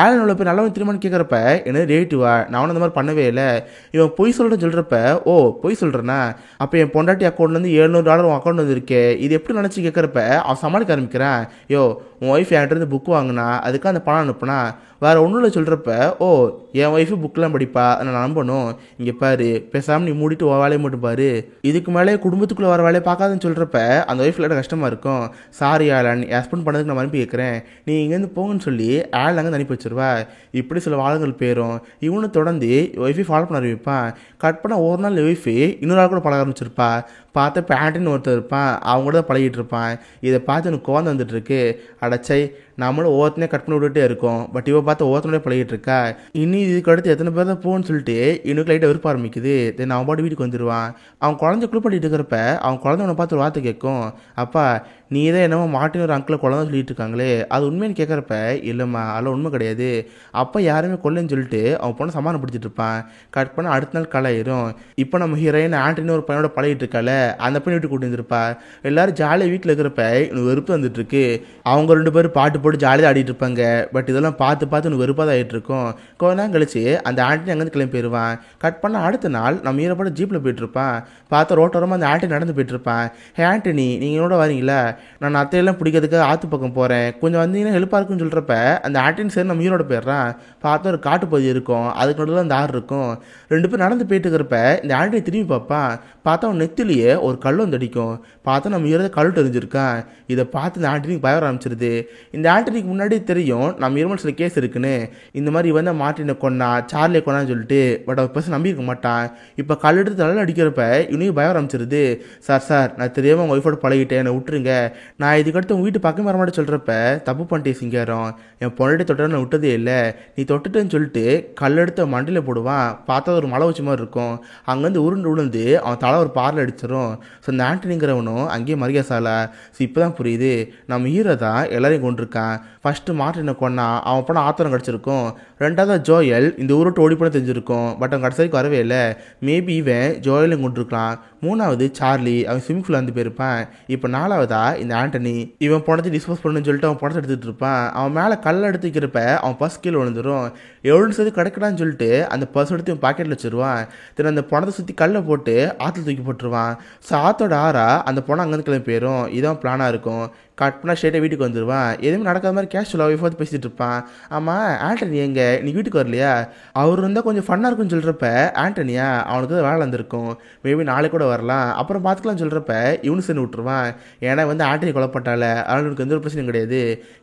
ஆலனோட போய் நல்லவன் திருமணம் கேட்குறப்ப என்னது டேட்டிவா நான் ஒன்றும் இந்த மாதிரி பண்ணவே இல்லை இவன் பொய் சொல்கிறேன்னு சொல்கிறப்ப ஓ பொய் சொல்கிறேன்னா அப்போ என் பொண்டாட்டி அக்கௌண்ட்லேருந்து $700 உன் அக்கௌண்ட் வந்துருக்கே இது எப்படி நினச்சி கேட்குறப்ப அவன் சமாளிக்க ஆரம்பிக்கிறான் யோ உன் ஒய்ஃப் என்கிட்ட புக்கு வாங்கினா அதுக்காக அந்த பணம் அனுப்புனா வேறு ஒன்றும் இல்லை சொல்கிறப்ப ஓ என் ஒய்ஃபு புக்கெலாம் படிப்பா அதை நான் நம்பணும் இங்கே பாரு பேசாமல் நீ மூடிட்டு வேலையை மட்டும் பாரு இதுக்கு மேலே குடும்பத்துக்குள்ளே வர வேலையை பார்க்காதுன்னு சொல்கிறப்ப அந்த ஒய்ஃபில் கஷ்டமாக இருக்கும் சாரி ஆலன் என் ஹஸ்பண்ட் பண்ணதுக்கு நான் அனுப்பி கேட்குறேன் நீ இங்கேருந்து போங்கன்னு சொல்லி ஆள் அங்கே அனுப்பி வச்சிருவா இப்படி சில வாழங்கள் பேரும் இவனு தொடர்ந்து ஒய்ஃபை ஃபாலோ பண்ண ஆரம்பிப்பான் கட் பண்ண ஒரு நாள் ஒய்ஃபு இன்னொரு ஆள் கூட பழக ஆரம்பிச்சிருப்பா பார்த்த பேண்ட்டுன்னு ஒருத்தர் இருப்பான் அவங்க கூட தான் பழகிட்டு இருப்பான் இதை பார்த்து எனக்கு கோவம் வந்துட்டுருக்கு அடச்சை நம்மளும் ஒவ்வொருத்தனே கட் பண்ணி விட்டுட்டே இருக்கோம் பட் இவ பார்த்து ஓத்தனோட பழகிட்டு இருக்கா. இனி இதுக்கு அடுத்து எத்தனை பேர் தான் போன்னு சொல்லிட்டு இன்னும் லைட்டாக விருப்ப ஆரம்பிக்குது. தென் அவன் பாட்டு வீட்டுக்கு வந்துடுவான். அவன் குழந்தை குளிப்பாட்டிட்டு இருக்கிறப்ப அவன் குழந்தை அவனை பார்த்து ஒரு வார்த்தை கேட்கும். அப்பா நீ தான் என்னமோ மாட்டின ஒரு அங்கிளை குழந்தை சொல்லிட்டு இருக்காங்களே, அது உண்மைன்னு கேட்குறப்ப இல்லைம்மா அதெல்லாம் உண்மை கிடையாது, அப்பா யாருமே கொல்லைன்னு சொல்லிட்டு அவன் பொண்ணை சமாதானப்படுத்திட்டு இருப்பான். கட் பண்ண அடுத்த நாள் கலாயிரும். இப்போ நம்ம ஹீரோயின் ஆண்டனி ஒரு பையனோட பழகிட்டு இருக்கால, அந்த பையனை வீட்டு கூட்டி வந்துருப்பா. எல்லாரும் ஜாலியாக வீட்டில் இருக்கிறப்ப இன்னும் வெறுப்பு வந்துட்டு இருக்கு. அவங்க 2 பேரும் பாட்டு போட்டு ஜாலியாக ஆடிட்டு இருப்பாங்க. பட் இதெல்லாம் பார்த்து பார்த்து இன்னும் வெறுப்பாக தான் ஆகிட்டு இருக்கும். கொஞ்ச நேரம் கழிச்சு அந்த ஆண்டனி அங்கேருந்து கிளம்பி போயிடுவான். கட் பண்ண அடுத்த நாள் நம்ம ஹீரோ பாட்டு ஜீப்பில் போயிட்டு இருப்பான். பார்த்தா ரோட்டோரமாக அந்த ஆண்டனி நடந்து போயிட்டு இருப்பான். ஹே ஆண்டனி நீங்கள் என்னோட வரீங்களா, நான் அத்தையெல்லாம் பிடிக்கிறதுக்கு ஆற்று பக்கம் போகிறேன், கொஞ்சம் வந்தீங்கன்னா ஹெல்ப்பாக இருக்குன்னு சொல்கிறப்ப அந்த ஆண்டனி சரி நம்ம ஹீரோட போயிடுறான். பார்த்தா ஒரு காட்டு பகுதி இருக்கும், அதுக்கு நடுவில் அந்த ஆறு இருக்கும். 2 பேர் நடந்து போயிட்டு இருக்கிறப்ப இந்த ஆண்டனி திரும்பி பார்ப்பான். பார்த்தா அவன் நெத்திலேயே ஒரு கல் வந்து அடிக்கும். பார்த்தா நம்ம ஹீரோ கல் தெரிஞ்சிருக்கான். இதை பார்த்து இந்த ஆண்டனிக்கு பயம் ஆரம்பிச்சிருது. இந்த ஆண்டனிக்கு முன்னாடி தெரியும் நம்ம ஹீரோ சில கேஸ் இருக்குன்னு. இந்த மாதிரி இவன் தான் மார்ட்டினை கொன்னா சார்லியை கொன்னான்னு சொல்லிட்டு. பட் அவன் பர்சன் நம்பியிருக்க மாட்டான். இப்போ கல் எடுத்து தலையில் அடிக்கிறப்ப இவனுக்கு பயம் ஆரம்பிச்சிருது. சார் நான் தெரியாமல் உங்கள் ஒய்ஃபோட பழகிட்டேன், என்னை விட்டுருங்க, நான் இதுக்கடுத்து உங்கள் வீட்டு பக்கம் வர மாட்டேன்னு சொல்கிறப்ப தப்பு பண்ணிட்டே சிங்காரம், என் பொண்ணாடி தொட்ட நான் விட்டதே இல்லை, நீ தொட்டுட்டேன்னு சொல்லிட்டு கல் எடுத்து மண்டியில் போடுவான். பார்த்தா ஒரு மலை வச்ச மாதிரி இருக்கும். அங்கேருந்து உருண்டு விழுந்து அவன் தலை ஒரு பார்ல அடிச்சிடும். ஸோ இந்த ஆண்டனிங்கிறவனும் அங்கேயே மரியாசாலா. ஸோ இப்போ தான் புரியுது நம்ம ஹீரோ தான் எல்லாரையும் கொண்டிருக்கான். ஃபஸ்ட்டு மார்ட்டினை கொன்னா அவன் படம் ஆத்திரம் கிடச்சிருக்கும். 2வது ஜோயல் இந்த ஊரோட்டு ஓடி போன தெரிஞ்சிருக்கும். பட் அவன் கடைசி வரைக்கும் வரவே இல்லை. மேபி இவன் ஜோயலையும் கொண்டிருக்கலாம். 3வது சார்லி அவன் ஸ்விம்மிங் பூல் வந்து போயிருப்பான். இப்போ 4வதா இந்த ஆண்டனி இவன் பணத்தை டிஸ்போஸ் பண்ணுன்னு சொல்லிட்டு அவன் பணத்தை எடுத்துகிட்டு இருப்பான். அவன் மேலே கல்லை எடுத்து வைக்கிறப்ப அவன் பர்ஸ் கீழே விழுந்துடும். எவ்வளோ சேர்த்து கிடைக்கடான்னு சொல்லிட்டு அந்த பர்ஸ் எடுத்து இவன் பாக்கெட்டில் வச்சுருவான். தென் அந்த பணத்தை சுற்றி கல்லை போட்டு ஆற்றுல தூக்கி போட்டுருவான். ஸோ ஆற்றோட ஆறா அந்த பணம் அங்கேருந்து கிளம்பி போயிடும். இதான் பிளானாக இருக்கும். கட் பண்ணால் ஸ்ட்ரெயிட்டாக வீட்டுக்கு வந்துடுவான். எதுவுமே நடக்காத மாதிரி கேஷுவலாக ஒய்ஃப் வந்து பேசிகிட்டு இருப்பான். ஆமாம் ஆண்டனி எங்கே, நீ வீட்டுக்கு வரலையா, அவர் இருந்தால் கொஞ்சம் ஃபன்னாக இருக்குன்னு சொல்கிறப்ப ஆண்டனியா அவனுக்கு தான் வேலை வந்திருக்கும், மேபி நாளைக்கு கூட வரலாம், அப்புறம் பார்த்துக்கலாம்னு சொல்கிறப்ப இவனு சேர்ந்து விட்டுருவான். ஏன்னா வந்து ஆண்டனி கொல்லப்பட்டால, அதனால் எனக்கு எந்த ஒரு பிரச்சனையும் கிடையாது.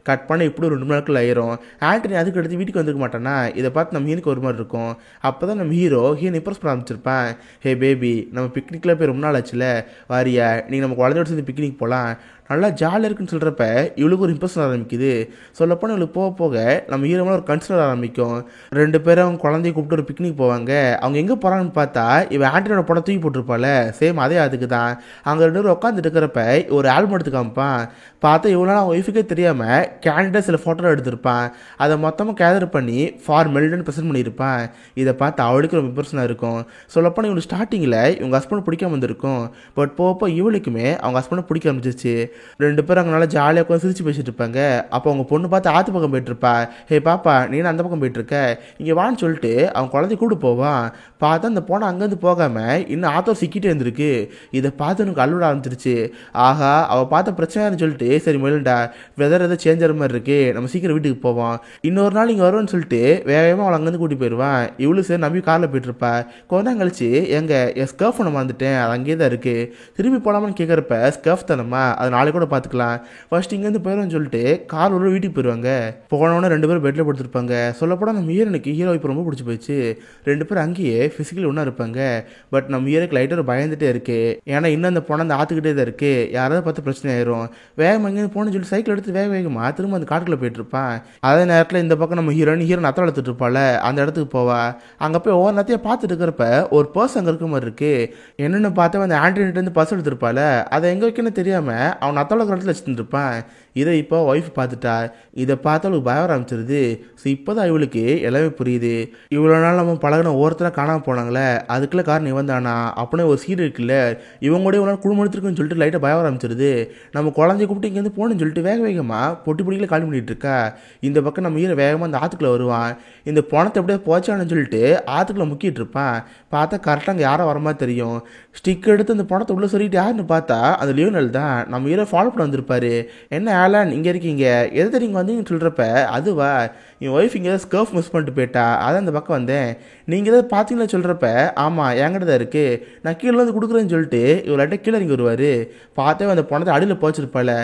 கட் பண்ண இப்படி 2 மணி நேரத்தில் ஆயிரும். ஆண்டனி அதுக்கு எடுத்து வீட்டுக்கு வந்துருக்க மாட்டானா. இதை பார்த்து நம்ம ஹீனுக்கு ஒரு மாதிரி இருக்கும். அப்போ தான் நம்ம ஹீரோ இம்ப்ரெஸ் பண்ண ஆரம்பிச்சிருப்பான். ஹே பேபி நம்ம பிக்னிக்கில் போய் ரொம்ப நாள் ஆச்சுல, வாரியா நீங்கள் நம்ம குழந்தையோட சேர்ந்து பிக்னிக் போகலாம், நல்லா ஜாலியாக இருக்குன்னு சொல்கிறப்ப இவளுக்கு ஒரு இம்ப்ரெஷன் ஆரம்பிக்குது. சொல்லப்போனால் இவளுக்கு போக போக நம்ம ஹீரோவில் ஒரு கன்சிடர் ஆரம்பிக்கும். 2 பேரும் அவங்க குழந்தைய கூப்பிட்டு ஒரு பிக்னிக் போவாங்க. அவங்க எங்கே போகிறாங்கன்னு பார்த்தா இவன் ஆண்டனியோட படம் தூக்கி போட்டிருப்பாள். சேம் அதே அதுக்கு தான். அங்கே 2 பேரும் உட்காந்துட்டு இருக்கிறப்ப ஒரு ஆல்பம் எடுத்து காமிப்பான். பார்த்தா இவ்வளோ நாள் அவங்க ஒய்ஃபுக்கே தெரியாமல் கேண்டிடாக சில ஃபோட்டோ எடுத்திருப்பான். அதை மொத்தமாக கேதர் பண்ணி ஃபார் மெல்டன் ப்ரெசென்ட் பண்ணியிருப்பான். இதை பார்த்து அவளுக்கு ரொம்ப இம்ப்ரெஷனாக இருக்கும். சொல்லப்போனால் இவங்களுக்கு ஸ்டார்டிங்கில் இவங்க ஹஸ்பண்ட் பிடிக்காம வந்திருக்கும். பட் போக இவளுக்குமே அவங்க ஹஸ்பண்டை பிடிக்க ஆரம்பிச்சிச்சு. 2 பேரும் அங்கே நல்லா ஜாலியாக உட்காந்து சிரிச்சு பேசிட்டு இருப்பாங்க. அப்போ அவங்க பொண்ணு பார்த்து ஆற்று பக்கம் போயிட்டுருப்பா. ஹே பாப்பா நீ அந்த பக்கம் போயிட்டுருக்க, இங்கே வான்னு சொல்லிட்டு அவன் குழந்தை கூட்டு போவான். பார்த்தா அந்த பொண்ணை அங்கேருந்து போகாமல் இன்னும் ஆத்தோர் சிக்கிட்டே இருந்திருக்கு. இதை பார்த்து எனக்கு அழுவிட ஆரம்பிச்சிருச்சு. ஆஹா அவள் பார்த்த பிரச்சனைன்னு சொல்லிட்டு சரி மெல்லுண்டா வெதர் எதாவது சேஞ்ச் ஆகிற மாதிரி இருக்கு, நம்ம சீக்கிரம் வீட்டுக்கு போவோம், இன்னொரு நாள் இங்கே வருவோன்னு சொல்லிட்டு வேகமாக அவளை அங்கேருந்து கூட்டி போயிடுவான். இவ்வளோ சரி நம்பி காரில் போயிட்டுருப்பா. கொஞ்ச நேரம் கழிச்சு என் ஸ்கர்ஃப் ஒன்று வந்துட்டேன், அது அங்கேயே தான் இருக்குது, திரும்பி போகலாமான்னு கேட்குறப்ப ஸ்கர்ஃப் தானம்மா, அது நாளைக்கு கூட பார்த்துக்கலாம், ஃபர்ஸ்ட் இங்கேருந்து போயிடும்னு சொல்லிட்டு கார் உள்ள வீட்டுக்கு போயிடுவாங்க. போனவொன்னே 2 பேரும் பெட்டில் படுத்துருப்பாங்க. சொல்லப்போனால் நம்ம ஹீரோனுக்கு ஹீரோ இப்போ ரொம்ப பிடிச்சி போயிடுச்சு. 2 பேரும் அங்கேயே ஃபிசிக்கலி ஒன்றா இருப்பாங்க. பட் நம்ம ஹீரோக்கு லைட்டாக ஒரு பயந்துட்டே இருக்கு. ஏன்னா இன்னும் அந்த பொண்ணை அந்த ஆற்றுக்கிட்டே தான் இருக்கு, யாராவது பார்த்து பிரச்சனை ஆயிரும். வேகமாக இங்கேருந்து போகணும்னு சொல்லிட்டு சைக்கிள் எடுத்து வேகமாக திரும்ப அந்த காட்டுக்குள்ளே போயிட்டு இருப்பான். அதே நேரத்தில் இந்த பக்கம் நம்ம ஹீரோ நத்தம் எடுத்துட்டு இருப்பாள். அந்த இடத்துக்கு போவா. அங்கே போய் ஒவ்வொரு நேரத்தையும் பார்த்துட்டு இருக்கிறப்ப ஒரு பர்ஸ் அங்கே இருக்க மாதிரி இருக்கு. என்னென்னு பார்த்தா அந்த ஆண்டனிட்டு பர்ஸ் எடுத்துருப்பாள். அதை எங்கே வைக்கணும்னு தெரியாமல் அவன் நத்தோட இடத்துல வச்சுட்டு இருப்பான். இதை இப்போ ஒய்ஃப் பார்த்துட்டா. இதை பார்த்து அவளுக்கு பயம் ஆரம்பிச்சிருது. ஸோ இப்போ தான் இவளுக்கு எல்லாமே புரியுது. இவ்வளோ நாள் நம்ம பழகின ஒருத்தராக காணாமல் போனாங்களே, அதுக்குள்ள காரணம் இவன் தானா அப்படின்னு ஒரு சீடு இருக்குல்ல, இவங்களோட இவ்வளோ குடும்பம் எடுத்துருக்குன்னு சொல்லிட்டு லைட்டாக பயம் ஆரம்பிச்சிருது. நம்ம குழந்தைய கூப்பிட்டு இங்கேருந்து போகணுன்னு சொல்லிட்டு வேகமாக பொட்டி பொடிக்கல காலி பண்ணிட்டு இருக்கா. இந்த பக்கம் நம்ம ஹீரோ வேகமாக அந்த ஆற்றுக்குள்ளே வருவான். இந்த பணத்தை எப்படியே போச்சான்னு சொல்லிட்டு ஆற்றுக்குள்ளே முக்கிட்டு இருப்பான். பார்த்தா கரெக்டாக அங்கே யாரோ வர மாதிரி தெரியும். ஸ்டிக் எடுத்து அந்த பணத்தை உள்ளே சொல்லிட்டு யாருன்னு பார்த்தா அந்த லியோனல் தான். நம்ம ஹீரோ ஃபாலோ பண்ண வந்திருப்பாரு. என்ன ஆலன் இங்கே இருக்கீங்க, எது தெரியுங்க வந்தீங்கன்னு சொல்கிறப்ப அதுவா என் ஒய்ஃப் இங்கே ஏதாவது ஸ்கர்ஃப் மிஸ் பண்ணிட்டு போயிட்டா, அதான் அந்த பக்கம் வந்தேன், நீங்கள் ஏதாவது பார்த்தீங்களா சொல்கிறப்ப ஆமாம் என்கிட்ட தான் இருக்குது, நான் கீழே வந்து கொடுக்குறேன்னு சொல்லிட்டு இவர் லைட்டாக கீழே இறங்கி வருவார். பார்த்தே அந்த பணத்தை அடியில் போச்சிருப்பாள்.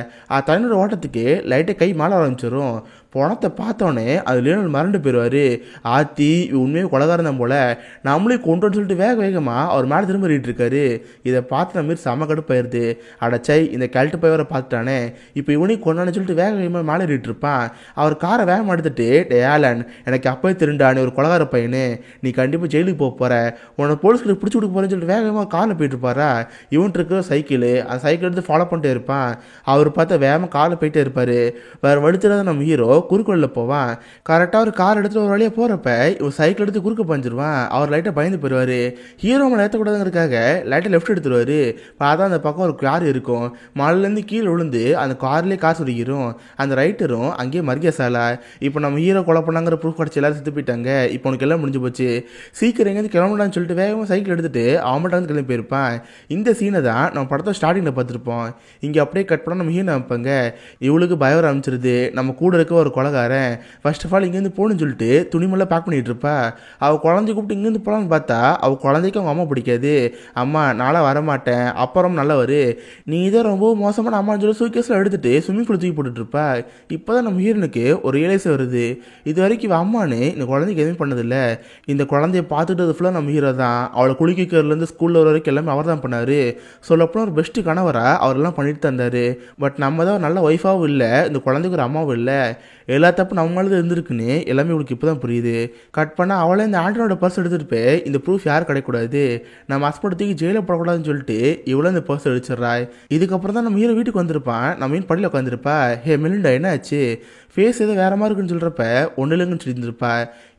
தண்ணீர் ஓட்டத்துக்கு லைட்டாக கை மாற ஆரம்பிச்சிடும். பணத்தை பார்த்தோன்னே அது லியோனல் மறந்து போயிடுவார். ஆத்தி உண்மையாக கொலகாரம் தான் போல், நம்மளையும் கொண்டுன்னு சொல்லிட்டு வேகமாக அவர் மேலே திரும்ப இருக்காரு. இதை பார்த்து நம்ம மாரி செம கடுப்பாயிருது. அடச்சை இந்த கழட்டு போய் வர பார்த்துட்டானே, இப்போ இவனையும் கொண்டான்னு சொல்லிட்டு வேகமாக மேலே இருப்பான். அவர் காரை வேகம் எடுத்துட்டு டே ஆலன் எனக்கு அப்பவே திருண்டா நீ ஒரு கொலகார பையனு, நீ கண்டிப்பாக ஜெயிலுக்கு போக போகிற, உன்னை போலீஸ்கிட்ட பிடிச்சி கொடுக்க போகிறேன்னு சொல்லிட்டு வேகமாக காரில் போயிட்டு இருப்பாரா. இவன் இருக்கிற சைக்கிள் அந்த சைக்கிள் எடுத்து ஃபாலோ பண்ணிட்டே இருப்பான். அவர் பார்த்தா வேகமாக காரில் போயிட்டே இருப்பார். வேறு வழித்தராத நம்ம ஹீரோ குறுக்கோளில் போவான். கரெக்டாக ஒரு கார் எடுத்துகிட்டு ஒரு வழியாக போகிறப்ப இவன் சைக்கிள் எடுத்து குறுக்க பஞ்சிருவான். அவர் லைட்டாக பயந்து போயிடுவார். ஹீரோ மேலே ஏற்றக்கூடாதுங்கிறதுக்காக லைட்டாக லெஃப்ட் எடுத்துருவார். பார்த்தா அந்த பக்கம் ஒரு கார் இருக்கும். மலையிலேருந்து கீழே விழுந்து அந்த கார்லேயே காசு சுடிக்கிறோம். அந்த ரைட்டரும் அங்கேயே மர்கிய சாலா. இப்போ நம்ம ஹீரோ கொலை பண்ணாங்கிற ப்ரூஃப் கிடச்சி எல்லாரும் செத்து போயிட்டாங்க. இப்போ உனக்கு எல்லாம் முடிஞ்சு போச்சு, சீக்கிரம் எங்கேருந்து கிளம்புடான்னு சொல்லிட்டு வேகமாக சைக்கிள் எடுத்துட்டு அவன் மட்டும் கிளம்பி போயிருப்பான். இந்த சீனை தான் நம்ம படத்தை ஸ்டார்டிங்கில் பார்த்துருப்போம். இங்கே அப்படியே கட் பண்ணால் நம்ம ஹீரோ வைப்பாங்க. இவளுக்கு பயம் ஆரம்பிச்சிருது. நம்ம கூட இருக்க ஒரு கொலைகாரன் ஃபர்ஸ்ட் ஆஃப் ஆல் இங்கேருந்து போகணும்னு சொல்லிட்டு துணிமெல்லாம் பேக் பண்ணிட்டு இருப்பா. அவள் குழந்தை கூப்பிட்டு இங்கேருந்து போகலான்னு பார்த்தா அவள் குழந்தைக்கு அவங்க அம்மா பிடிக்காது. அம்மா நாளாக வரமாட்டேன், அப்புறம் நல்லவர், நீ இதை ரொம்ப மோசமான அம்மான்னு சொல்லி சூக்கேஸில் எடுத்துட்டு ஸ்விம்மிங் பூல் தூக்கி போட்டுட்ருப்பா. இப்போ தான் நம்ம ஹீரோனுக்கு ஒரு ரியலைஸ் வருது. இது வரைக்கும் இவன் அம்மானு இந்த குழந்தைக்கு எதுவும் பண்ணதில்லை. இந்த குழந்தைய பார்த்துட்டு ஃபுல்லாக நம்ம ஹீரோ தான். அவளை குளிக்கிறதுலேருந்து ஸ்கூலில் வர வரைக்கும் எல்லாமே அவர் தான் பண்ணார். சொல்லப்போனால் ஒரு பெஸ்ட்டு கணவராக அவரெல்லாம் பண்ணிட்டு தந்தார். பட் நம்ம தான் ஒரு நல்ல ஒய்ஃபாகவும் இல்லை, இந்த குழந்தைக்கு ஒரு அம்மாவும் இல்லை. எல்லா தப்பு நம்ம மேலே இருந்திருக்குன்னு எல்லாமே இவளுக்கு இப்போ தான் புரியுது. கட் பண்ணால் அவளே இந்த ஆண்டனோட பர்ஸ் எடுத்துகிட்டு போய் இந்த ப்ரூஃப் யாரும் கிடைக்கூடாது, நம்ம ஹஸ்பண்டத்துக்கு ஜெயிலில் போடக்கூடாதுன்னு சொல்லிட்டு இவ்வளோ இந்த பர்ஸ் அடிச்சிடறா. இதுக்கப்புறம் தான் நம்ம ஹீரோ வீட்டுக்கு வந்திருப்பான். நம்ம மீன் படியில் உட்காந்துருப்பா. ஹே மெலிண்டா என்ன ஆச்சு, ஃபேஸ் ஏதோ வேறு மாதிரி இருக்குன்னு சொல்கிறப்ப ஒன்றும் இல்லைங்கன்னு சொல்லியிருந்திருப்பா.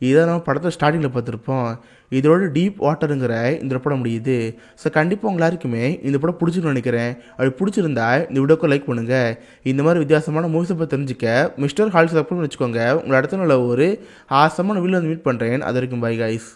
இதை நம்ம படத்தை ஸ்டார்டிங்கில் பார்த்துருப்போம். இதோட டீப் வாட்டருங்கிற இந்த படம் முடியுது. ஸோ கண்டிப்பாக உங்க எல்லாருக்குமே இந்த படம் பிடிச்சிருன்னு நினைக்கிறேன். அப்படி பிடிச்சிருந்தா இந்த வீடியோக்கு லைக் பண்ணுங்கள். இந்த மாதிரி வித்தியாசமான மூவிஸை பற்றி தெரிஞ்சுக்க மிஸ்டர் ஹால்ஸ் சப்ஸ்கிரைப் பண்ணி வச்சுக்கோங்க. உங்களை அடுத்த நாள் ஒரு ஆசமான வீடியோ வந்து மீட் பண்ணுறேன். அது வரைக்கும் பை கைஸ்.